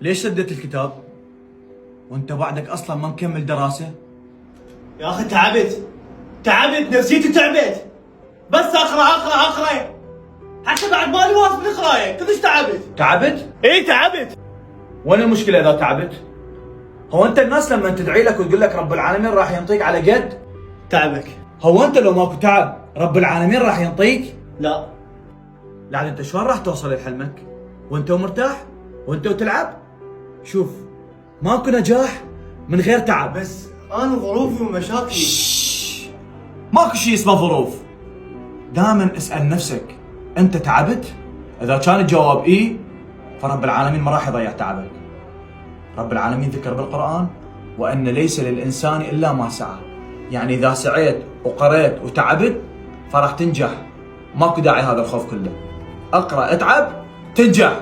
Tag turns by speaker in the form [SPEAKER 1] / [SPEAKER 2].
[SPEAKER 1] ليش سديت الكتاب؟ وانت بعدك اصلا ما مكمل دراسة؟
[SPEAKER 2] يا اخي تعبت نفسيتي تعبت. بس اقرا حتى بعد مالي واصل القرايه كلش تعبت.
[SPEAKER 1] تعبت؟
[SPEAKER 2] اي تعبت.
[SPEAKER 1] وين المشكلة اذا تعبت؟ هو انت الناس لما تدعي لك وتقول لك رب العالمين راح ينطيك على قد؟
[SPEAKER 2] تعبك.
[SPEAKER 1] هو انت لو ماكو تعب رب العالمين راح ينطيك؟
[SPEAKER 2] لا.
[SPEAKER 1] لا انت شلون راح توصل لحلمك؟ وانت مرتاح؟ وانت تلعب؟ شوف، ماكو نجاح من غير تعب.
[SPEAKER 2] بس انا ظروفي ومشاكلي.
[SPEAKER 1] ماكو شيء اسمه ظروف. دائما اسأل نفسك، انت تعبت؟ اذا كان الجواب اي فرب العالمين ما راح يضيع تعبك. رب العالمين ذكر بالقرآن وأن ليس للإنسان إلا ما سعى، يعني إذا سعيت وقريت وتعبت فراح تنجح. ماكو داعي هذا الخوف كله. اقرأ اتعب تنجح.